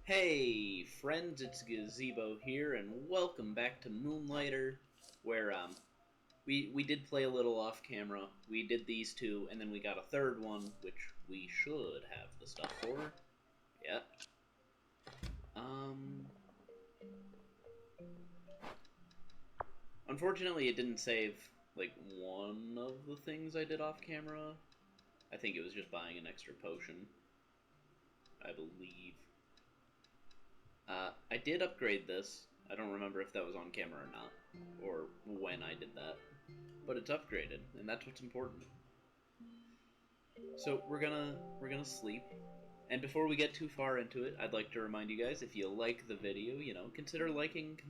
Hey friends, it's Gazebo here, and welcome back to Moonlighter, where we did play a little off camera. We did these two, and then we got a third one, which we should have the stuff for. Yep. Unfortunately, it didn't save like one of the things I did off camera. I think it was just buying an extra potion, I believe. I did upgrade this. I don't remember if that was on camera or not, or when I did that. But it's upgraded, and that's what's important. So we're gonna sleep. And before we get too far into it, I'd like to remind you guys, if you like the video, consider liking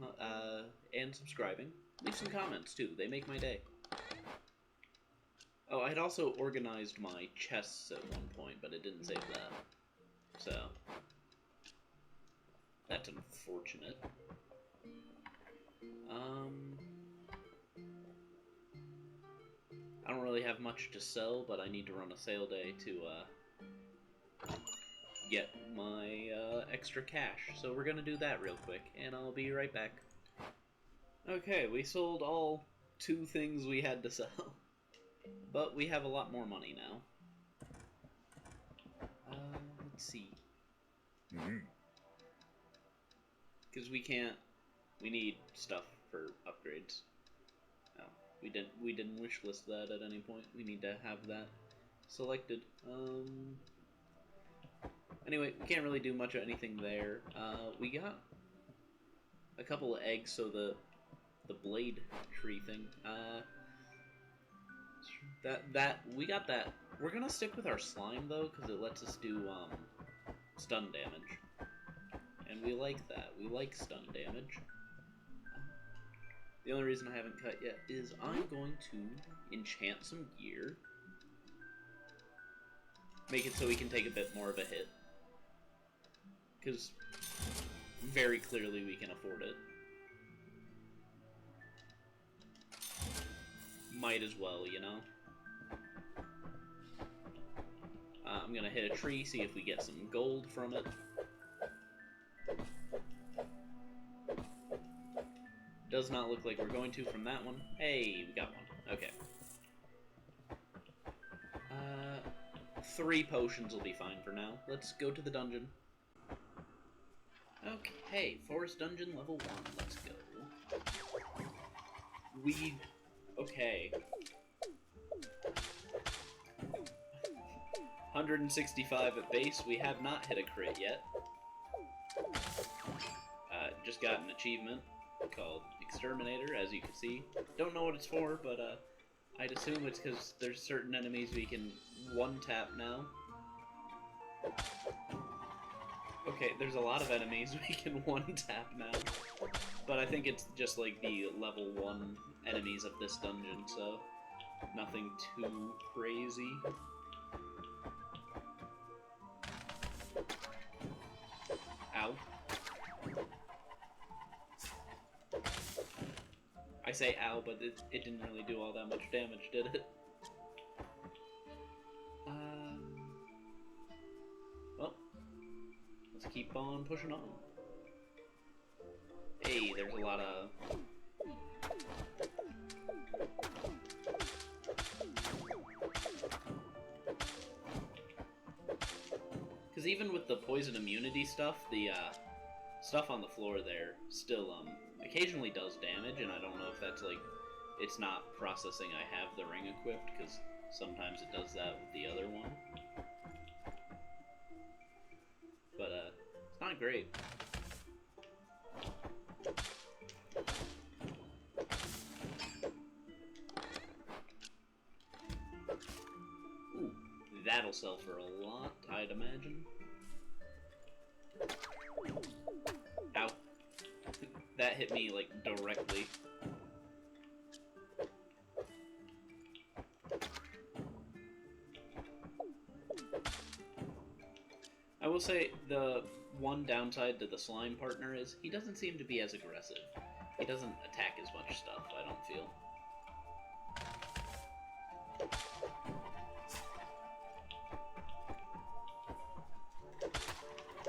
and subscribing. Leave some comments too; they make my day. Oh, I had also organized my chests at one point, but it didn't save that. So that's unfortunate. I don't really have much to sell, but I need to run a sale day to get my extra cash. So we're gonna do that real quick, and I'll be right back. Okay, we sold all 2 things we had to sell, but we have a lot more money now. Let's see. Because we need stuff for upgrades. Oh, we didn't wish list that at any point. We need to have that selected. Anyway, we can't really do much of anything there. We got a couple of eggs, so the blade tree thing. We got that. We're gonna stick with our slime though, because it lets us do stun damage. And we like that. We like stun damage. The only reason I haven't cut yet is I'm going to enchant some gear. Make it so we can take a bit more of a hit. Because very clearly we can afford it. Might as well, I'm gonna hit a tree, see if we get some gold from it. Does not look like we're going to from that one. Hey, we got one. Okay. 3 potions will be fine for now. Let's go to the dungeon. Okay, forest dungeon level 1. Let's go. Okay. 165 at base. We have not hit a crit yet. Just got an achievement called Exterminator, as you can see. Don't know what it's for, but I'd assume it's because there's certain enemies we can one-tap now. Okay, there's a lot of enemies we can one-tap now. But I think it's just like the level 1 enemies of this dungeon, so nothing too crazy. Ow. I say ow, but it didn't really do all that much damage, did it? Well, let's keep on pushing on. Hey, there's a lot of... Because even with the poison immunity stuff, the stuff on the floor there still occasionally does damage, and I don't know if that's like it's not processing I have the ring equipped, because sometimes it does that with the other one. But it's not great. Ooh, that'll sell for a lot, I'd imagine. Ow. That hit me, like, directly. I will say, the one downside to the slime partner is he doesn't seem to be as aggressive. He doesn't attack as much stuff, I don't feel.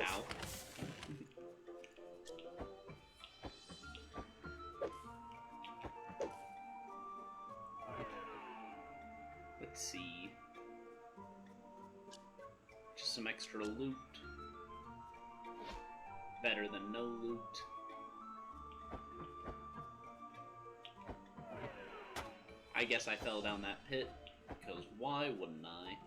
Ow. some extra loot. Better than no loot. I guess I fell down that pit, because why wouldn't I?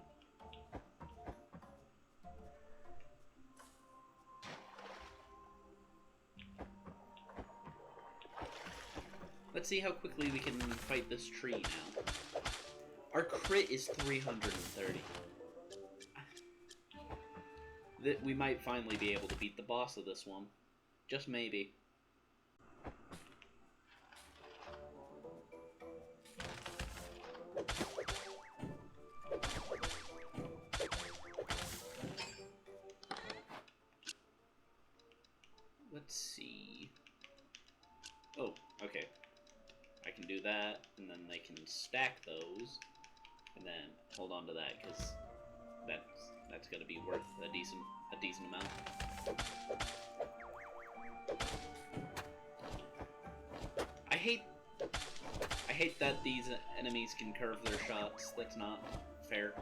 Let's see how quickly we can fight this tree now. Our crit is 330. We might finally be able to beat the boss of this one. Just maybe. Let's see. Oh, okay. I can do that, and then they can stack those, and then hold on to that, because that's gonna be worth a decent amount. I hate that these enemies can curve their shots. That's not fair.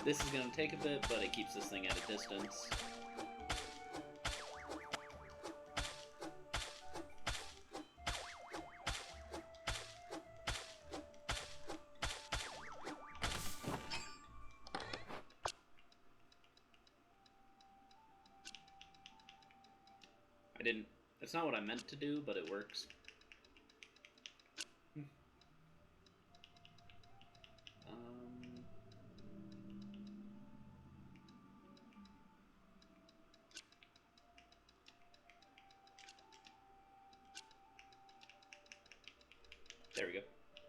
This is gonna take a bit, but it keeps this thing at a distance. It's not what I meant to do, but it works. There we go.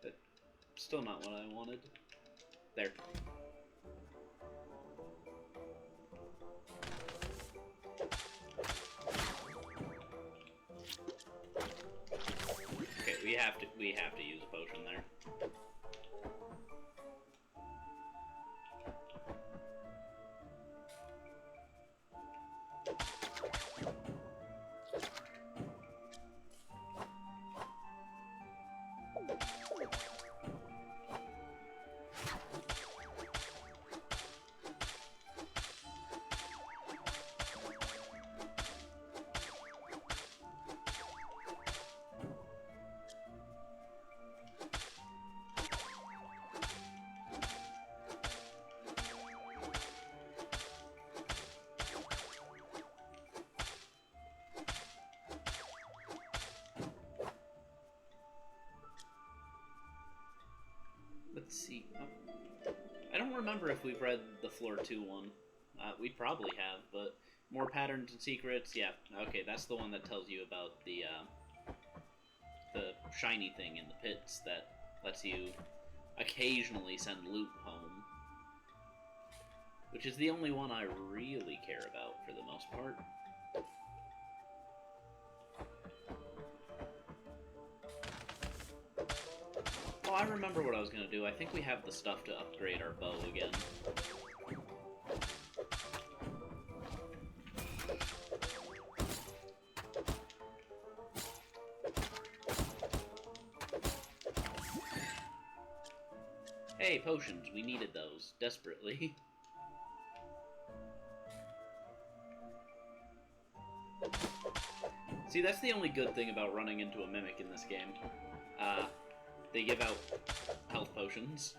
But still not what I wanted. There. Okay, we have to use a potion there. Let's see. Oh. I don't remember if we've read the Floor 2 one. We probably have, but more patterns and secrets. Yeah, okay, that's the one that tells you about the shiny thing in the pits that lets you occasionally send loot home. Which is the only one I really care about for the most part. Oh, I remember what I was going to do. I think we have the stuff to upgrade our bow again. Hey, potions. We needed those. Desperately. See, that's the only good thing about running into a mimic in this game. They give out health potions.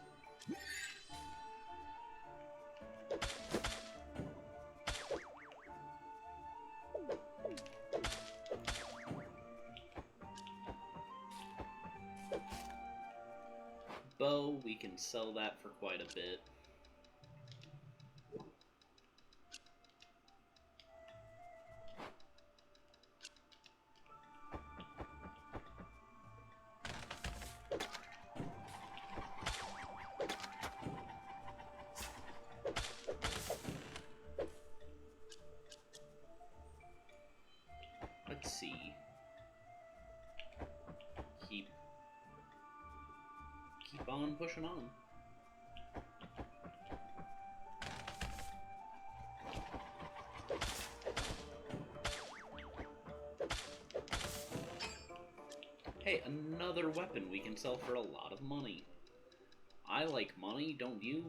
Bow, we can sell that for quite a bit. Let's see. Keep on pushing on. Hey, another weapon we can sell for a lot of money. I like money, don't you?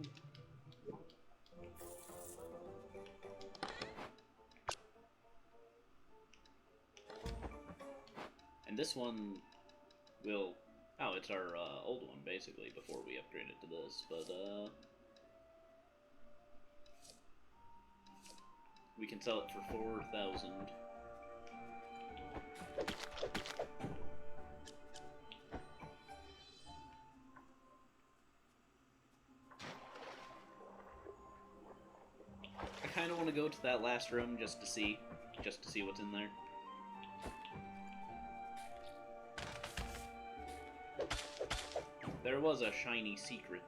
And this one will... Oh, it's our old one, basically, before we upgrade it to this, but, we can sell it for 4,000. I kind of want to go to that last room just to see what's in there. There was a shiny secret.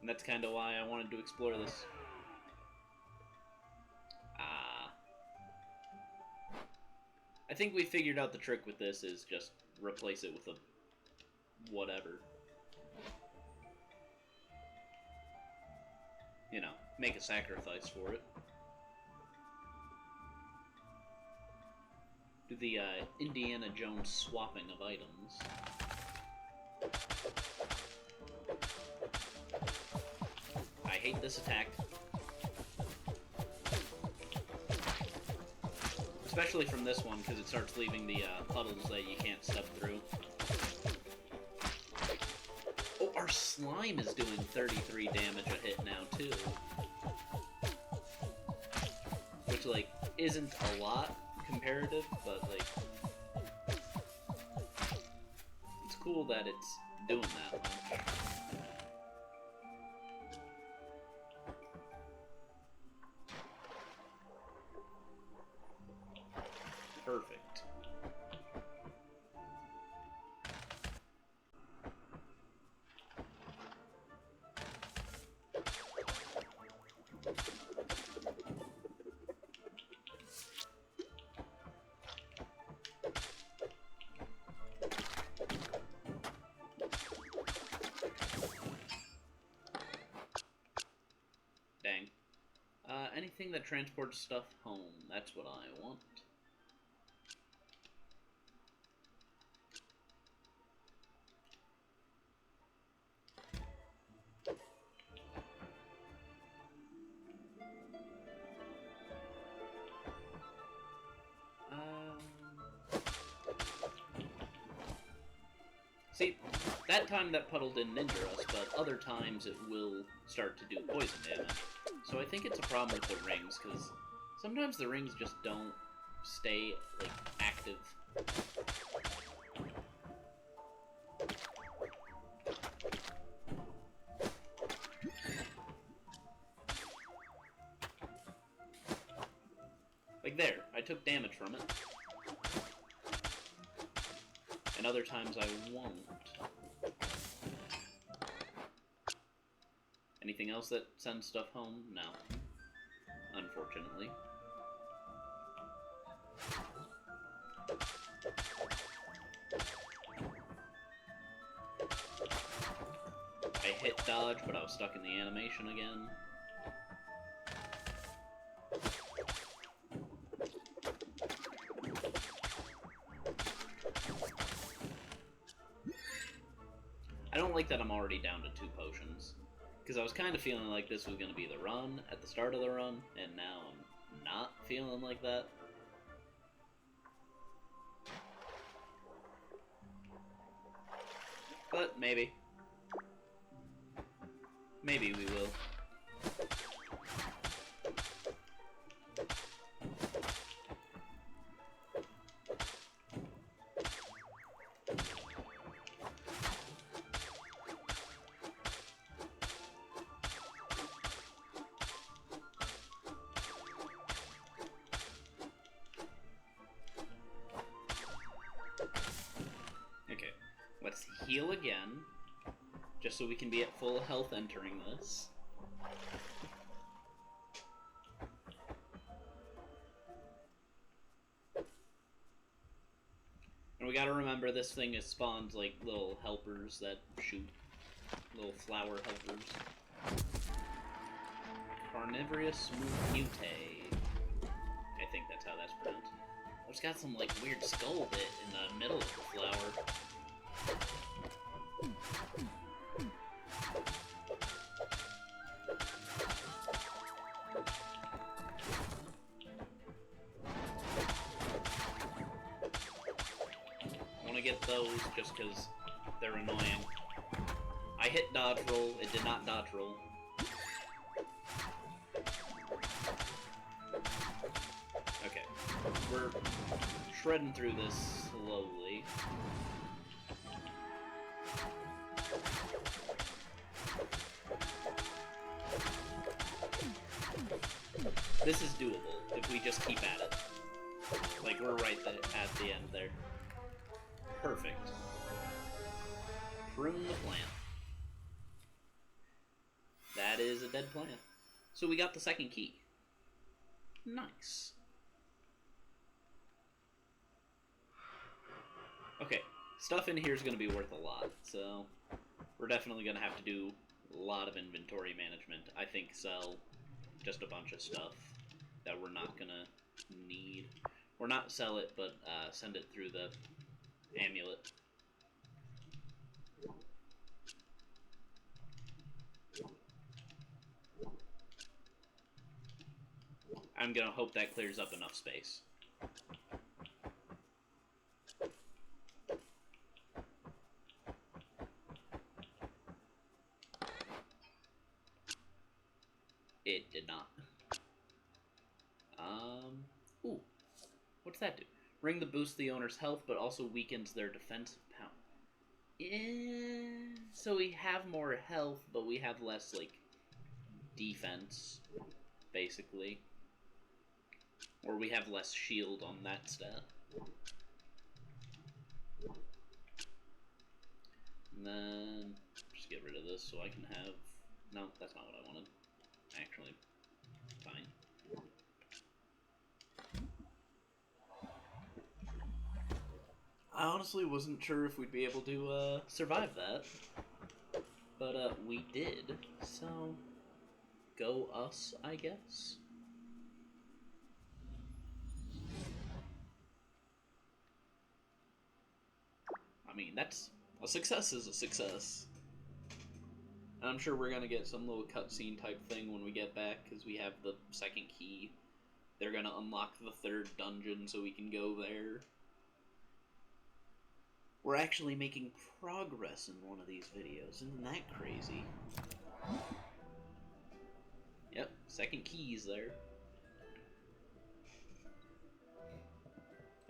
And that's kind of why I wanted to explore this. I think we figured out the trick with this is just replace it with a whatever. You know, make a sacrifice for it. Do the Indiana Jones swapping of items. I hate this attack. Especially from this one, because it starts leaving the puddles that you can't step through. Oh, our slime is doing 33 damage a hit now, too. Which, like, isn't a lot comparative, but, like... It's cool that it's doing that much. Perfect. Dang. Anything that transports stuff home, that's what I want. See, that time that puddle didn't injure us, but other times it will start to do poison damage. So I think it's a problem with the rings, because sometimes the rings just don't stay, like, active. Like there, I took damage from it. And other times I won't. Anything else that sends stuff home? No. Unfortunately. I hit dodge, but I was stuck in the animation again. I don't like that I'm already down to 2 potions. Because I was kind of feeling like this was going to be the run at the start of the run, and now I'm not feeling like that. But maybe. Maybe we will. Let's heal again, just so we can be at full health entering this. And we gotta remember this thing is spawns like little helpers that shoot. Little flower helpers. Carnivorous Mutae. I think that's how that's pronounced. Oh, it's got some, like, weird skull bit in the middle of the flower. I want to get those just because they're annoying. I hit dodge roll, it did not dodge roll. Okay, we're shredding through this slowly. This is doable if we just keep at it. Like, we're right at the end there. Perfect. Prune the plant. That is a dead plant. So we got the second key. Nice. Okay, stuff in here is going to be worth a lot, so we're definitely going to have to do a lot of inventory management. I think sell just a bunch of stuff that we're not going to need. Or not sell it, but send it through the amulet. I'm gonna hope that clears up enough space. It did not. Ooh. What's that do? Ring that boosts the owner's health, but also weakens their defensive power. So we have more health, but we have less, like, defense, basically. Or we have less shield on that stat. And then just get rid of this so I can have... No, that's not what I wanted. Actually, fine. I honestly wasn't sure if we'd be able to survive that. But we did, so go us, I guess. I mean, that's... a success is a success. And I'm sure we're gonna get some little cutscene type thing when we get back, because we have the second key. They're gonna unlock the third dungeon so we can go there. We're actually making progress in one of these videos. Isn't that crazy? Yep, second key's there.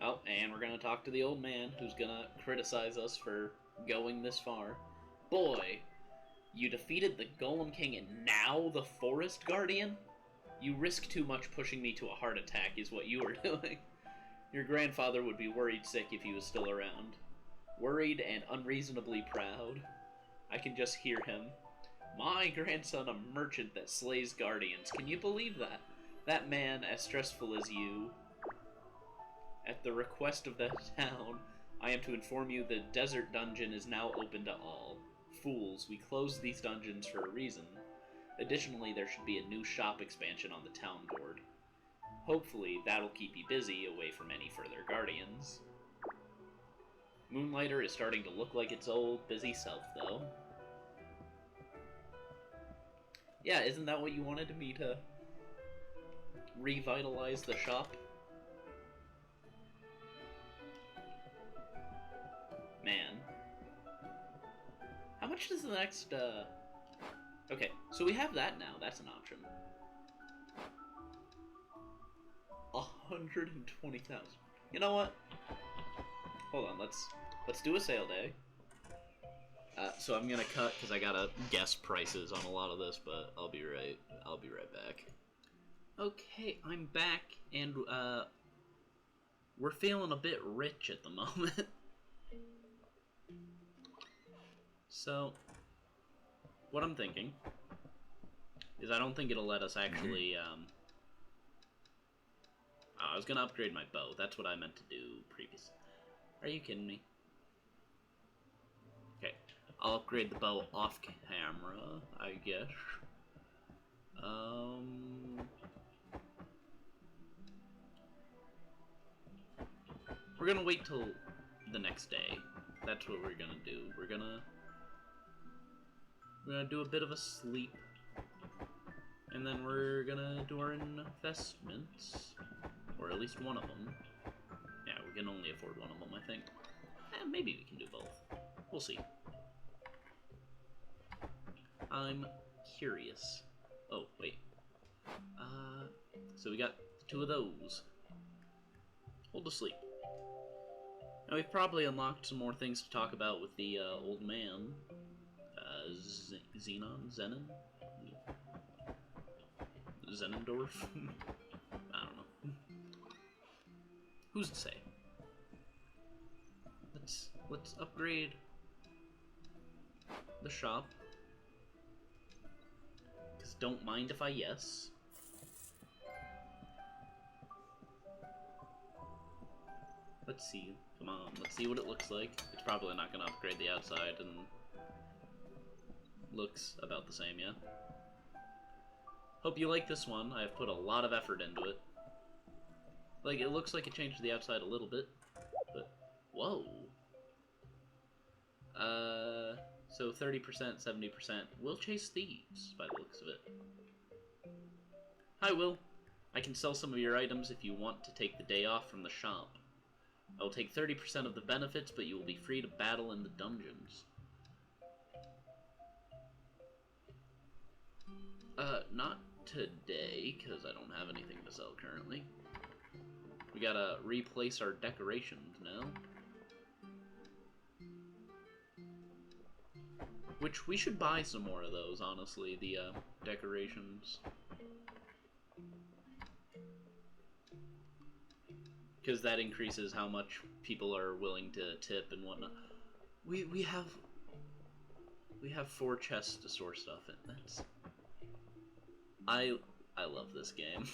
Oh, and we're gonna talk to the old man who's gonna criticize us for going this far. Boy, you defeated the Golem King and now the Forest Guardian? You risk too much pushing me to a heart attack is what you were doing. Your grandfather would be worried sick if he was still around. Worried and unreasonably proud. I can just hear him. My grandson, a merchant that slays guardians. Can you believe that? That man, as stressful as you. At the request of the town, I am to inform you the desert dungeon is now open to all. Fools, we closed these dungeons for a reason. Additionally, there should be a new shop expansion on the town board. Hopefully, that'll keep you busy away from any further guardians. Moonlighter is starting to look like its old, busy self, though. Yeah, isn't that what you wanted me to revitalize the shop? Man. How much does the next, Okay, so we have that now. That's an option. 120,000. You know what? Hold on, let's do a sale day. So I'm gonna cut because I gotta guess prices on a lot of this, but I'll be right back. Okay, I'm back, and we're feeling a bit rich at the moment. So, what I'm thinking is I don't think it'll let us actually, I was gonna upgrade my bow. That's what I meant to do previously. Are you kidding me? Okay, I'll upgrade the bow off camera, I guess. We're gonna wait till the next day. That's what we're gonna do. We're gonna do a bit of a sleep, and then we're gonna do our investments, or at least one of them. Yeah, we can only afford one of them, I think. Maybe we can do both. We'll see. I'm curious. Oh, wait. So we got 2 of those. Hold to sleep. Now we've probably unlocked some more things to talk about with the old man. Zenon? Zenendorf? I don't know. Who's to say? Let's upgrade the shop. Cause don't mind if I yes. Let's see. Come on, let's see what it looks like. It's probably not gonna upgrade the outside and looks about the same, yeah? Hope you like this one. I've put a lot of effort into it. Like, it looks like it changed the outside a little bit, but whoa. So 30%, 70%. We'll chase thieves, by the looks of it. Hi, Will. I can sell some of your items if you want to take the day off from the shop. I will take 30% of the benefits, but you will be free to battle in the dungeons. Not today, because I don't have anything to sell currently. We gotta replace our decorations now. Which, we should buy some more of those, honestly, the, decorations. Because that increases how much people are willing to tip and whatnot. We have 4 chests to store stuff in. That's... I love this game.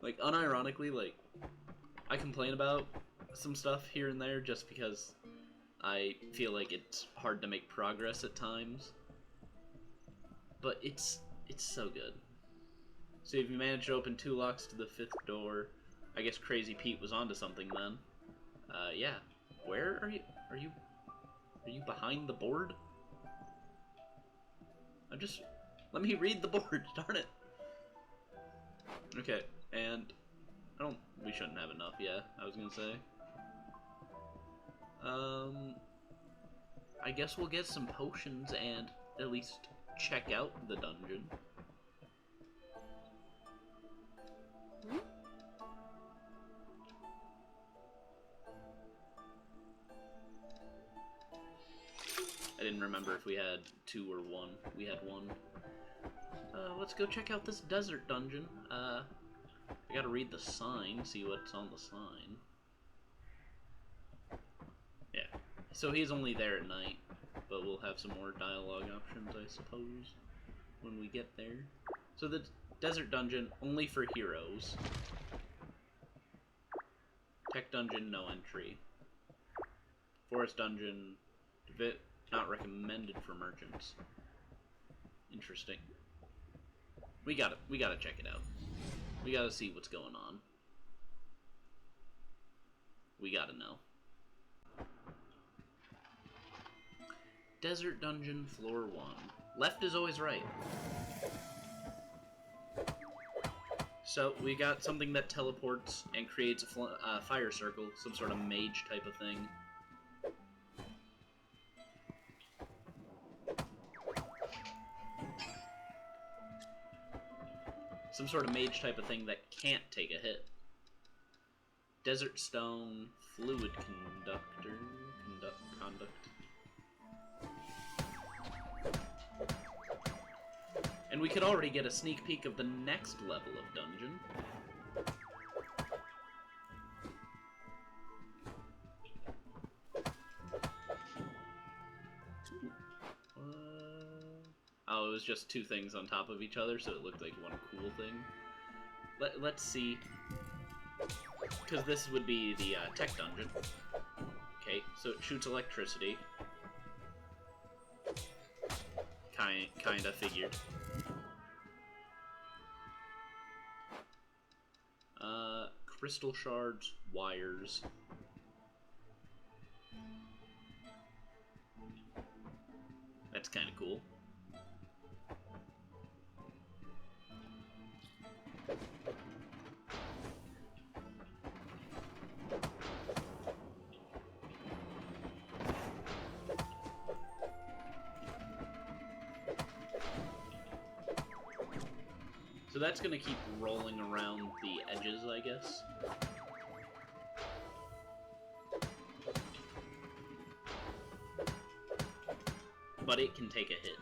Like, unironically, like, I complain about some stuff here and there just because I feel like it's hard to make progress at times. But it's so good. So if you manage to open 2 locks to the 5th door, I guess Crazy Pete was onto something then. Yeah. Where are you? Are you behind the board? Let me read the board, darn it. Okay, and we shouldn't have enough, yeah, I was gonna say. I guess we'll get some potions and at least check out the dungeon. I didn't remember if we had 2 or 1. We had 1. Let's go check out this desert dungeon. I gotta read the sign, see what's on the sign. Yeah. So he's only there at night, but we'll have some more dialogue options, I suppose, when we get there. So the desert dungeon, only for heroes. Tech dungeon, no entry. Forest dungeon, not recommended for merchants. Interesting. We gotta check it out. We gotta see what's going on. We gotta know. Desert dungeon, floor 1. Left is always right. So we got something that teleports and creates a fire circle, some sort of mage type of thing. Some sort of mage type of thing that can't take a hit. Desert stone, fluid conductor, conduct. And we could already get a sneak peek of the next level of dungeon. Oh, it was just 2 things on top of each other, so it looked like one cool thing. Let's see. Because this would be the tech dungeon. Okay, so it shoots electricity. Kinda figured. Crystal shards, wires. That's kind of cool. So that's gonna keep rolling around the edges, I guess. But it can take a hit.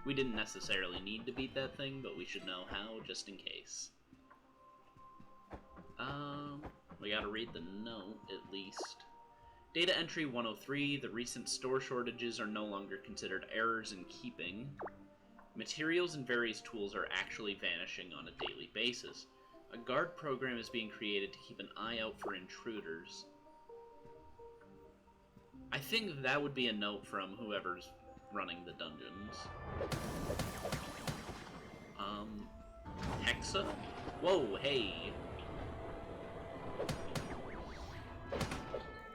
We didn't necessarily need to beat that thing, but we should know how, just in case. We gotta read the note, at least. Data entry 103, the recent store shortages are no longer considered errors in keeping. Materials and various tools are actually vanishing on a daily basis. A guard program is being created to keep an eye out for intruders. I think that would be a note from whoever's running the dungeons. Hexa? Whoa, hey.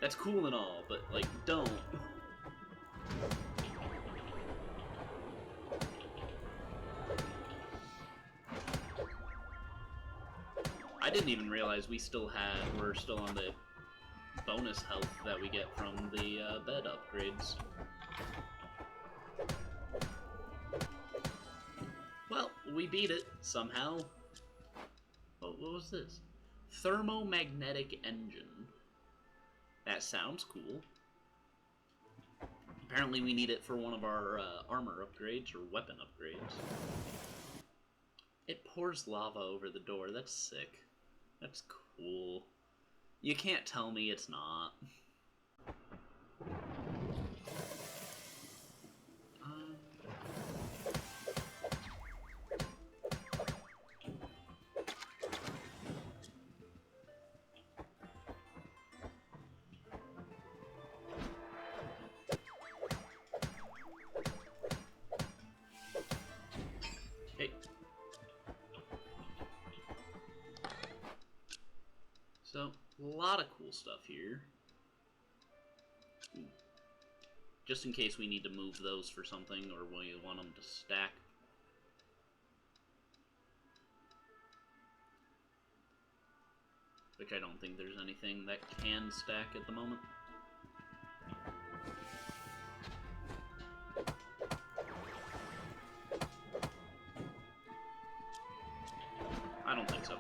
That's cool and all, but, like, don't. I didn't even realize we're still on the bonus health that we get from the bed upgrades. Well, we beat it, somehow. What was this? Thermomagnetic engine. That sounds cool. Apparently we need it for one of our armor upgrades, or weapon upgrades. It pours lava over the door, that's sick. That's cool. You can't tell me it's not. So, a lot of cool stuff here. Just in case we need to move those for something, or we want them to stack. Which I don't think there's anything that can stack at the moment. I don't think so.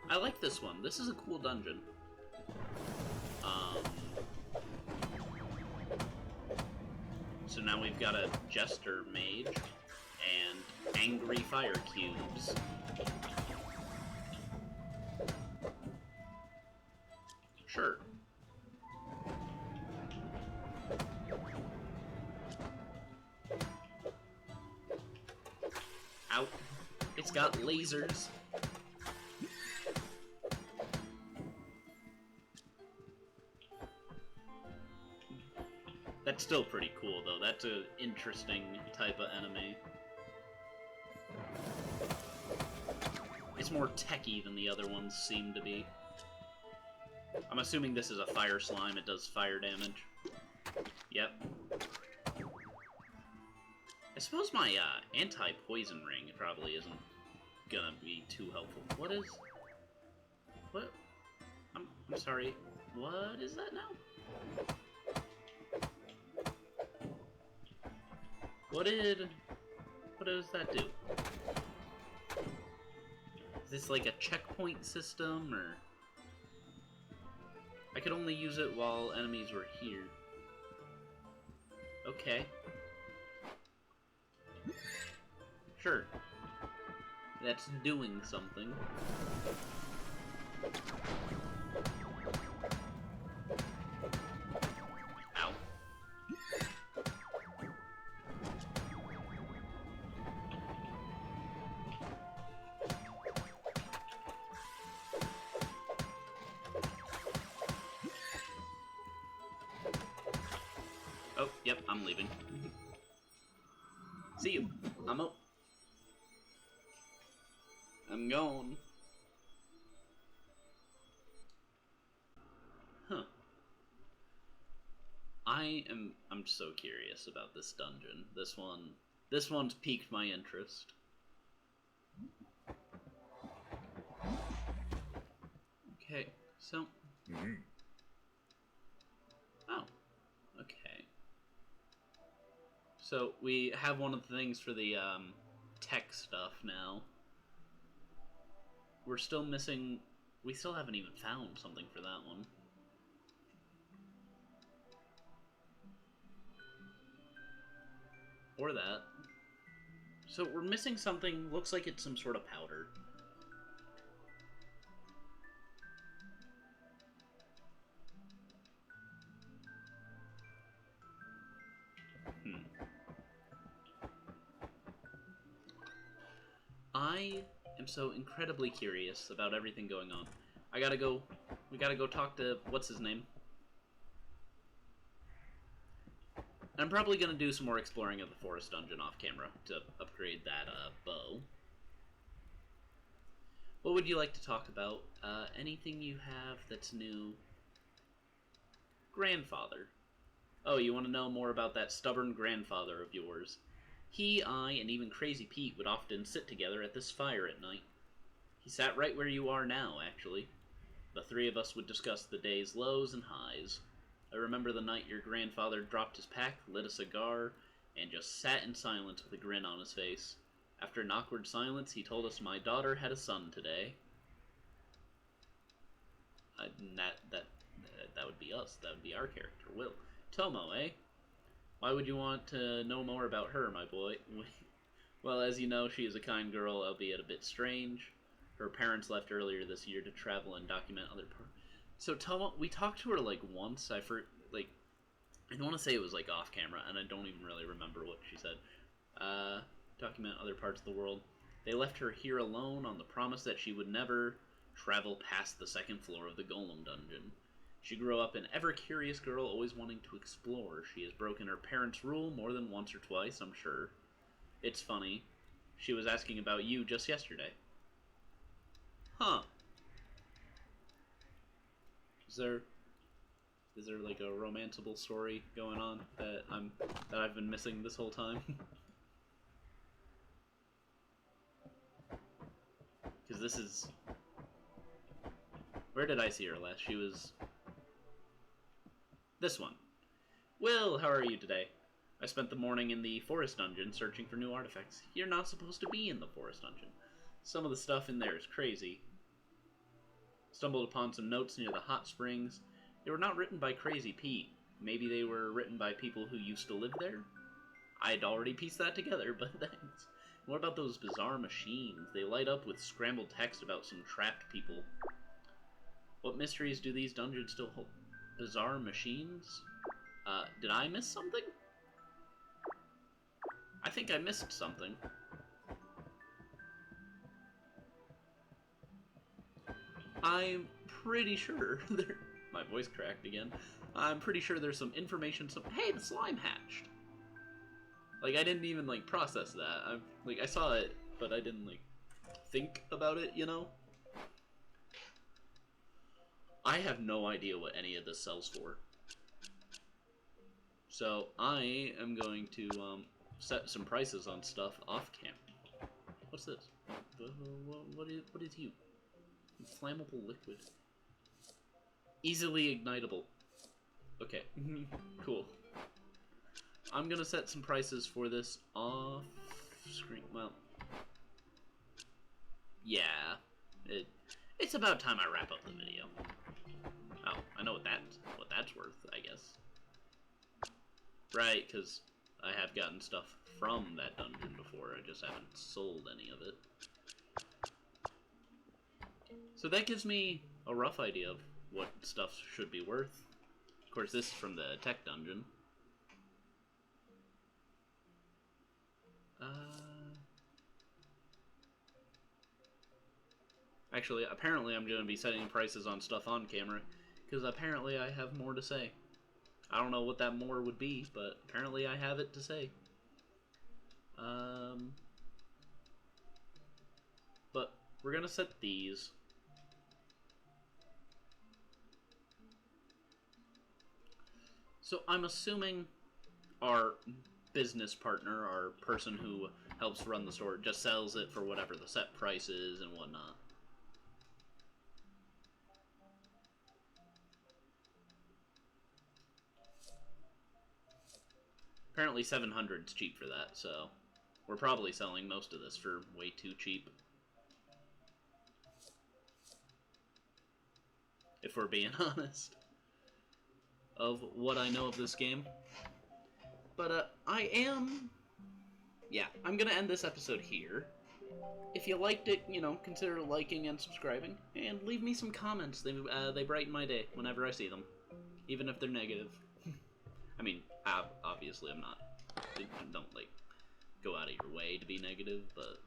I like this one. This is a cool dungeon. So now we've got a Jester Mage and angry fire cubes. Sure. Ow. It's got lasers. That's still pretty cool, though. That's an interesting type of enemy. It's more techy than the other ones seem to be. I'm assuming this is a fire slime. It does fire damage. Yep. I suppose my anti-poison ring probably isn't gonna be too helpful. What is... What? I'm sorry. What is that now? What does that do? Is this like a checkpoint system, or... I could only use it while enemies were here. Okay. Sure. That's doing something. Ow. Oh, yep, I'm leaving. See you. I'm out. I'm gone. I'm so curious about this dungeon. This one's piqued my interest. Okay, so oh, okay. So we have one of the things for the tech stuff now. We're still missing. We still haven't even found something for that one. Or that. So we're missing something. Looks like it's some sort of powder. I am so incredibly curious about everything going on. We gotta go talk to, what's his name? I'm probably gonna do some more exploring of the forest dungeon off camera to upgrade that bow. What would you like to talk about? Anything you have that's new? Grandfather. Oh, you want to know more about that stubborn grandfather of yours? He, I, and even Crazy Pete would often sit together at this fire at night. He sat right where you are now, actually. The three of us would discuss the day's lows and highs. I remember the night your grandfather dropped his pack, lit a cigar, and just sat in silence with a grin on his face. After an awkward silence, he told us my daughter had a son today. That would be us. That would be our character, Will. Tomo, eh? Why would you want to know more about her, my boy? Well, as you know, she is a kind girl, albeit a bit strange. Her parents left earlier this year to travel and document other parts. So Tomo, we talked to her like once. I don't want to say it was like off camera, and I don't even really remember what she said. Document other parts of the world. They left her here alone on the promise that she would never travel past the second floor of the Golem dungeon. She grew up an ever-curious girl, always wanting to explore. She has broken her parents' rule more than once or twice, I'm sure. It's funny. She was asking about you just yesterday. Huh. Is there like a romanceable story going on that I've been missing this whole time? Because this is... Where did I see her last? She was... This one. Will, how are you today? I spent the morning in the forest dungeon searching for new artifacts. You're not supposed to be in the forest dungeon. Some of the stuff in there is crazy. Stumbled upon some notes near the hot springs. They were not written by Crazy Pete. Maybe they were written by people who used to live there? I'd already pieced that together, but thanks. What about those bizarre machines? They light up with scrambled text about some trapped people. What mysteries do these dungeons still hold? Bizarre machines? Did I miss something? I think I missed something. I'm pretty sure there... My voice cracked again. I'm pretty sure there's some information... Hey, the slime hatched! Like, I didn't even, like, process that. I saw it, but I didn't, like, think about it, you know? I have no idea what any of this sells for. So, I am going to, set some prices on stuff off camera. What's this? What is you? Flammable liquid. Easily ignitable. Okay. Cool. I'm gonna set some prices for this off screen. Well, yeah. It's about time I wrap up the video. Oh, I know what that's worth, I guess. Right, because I have gotten stuff from that dungeon before. I just haven't sold any of it. So that gives me a rough idea of what stuff should be worth. Of course, this is from the tech dungeon. Actually, apparently I'm going to be setting prices on stuff on camera, because apparently I have more to say. I don't know what that more would be, but apparently I have it to say. But we're going to set these. So I'm assuming our business partner, our person who helps run the store, just sells it for whatever the set price is and whatnot. Apparently 700 is cheap for that, so we're probably selling most of this for way too cheap. If we're being honest. Of what I know of this game. But, yeah, I'm gonna end this episode here. If you liked it, consider liking and subscribing, and leave me some comments. They brighten my day whenever I see them, even if they're negative. I mean, obviously I'm not. Don't, go out of your way to be negative, but...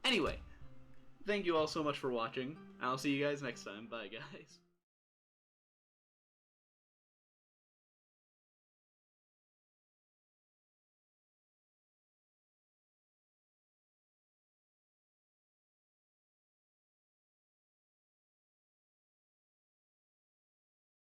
Anyway, thank you all so much for watching. I'll see you guys next time. Bye, guys.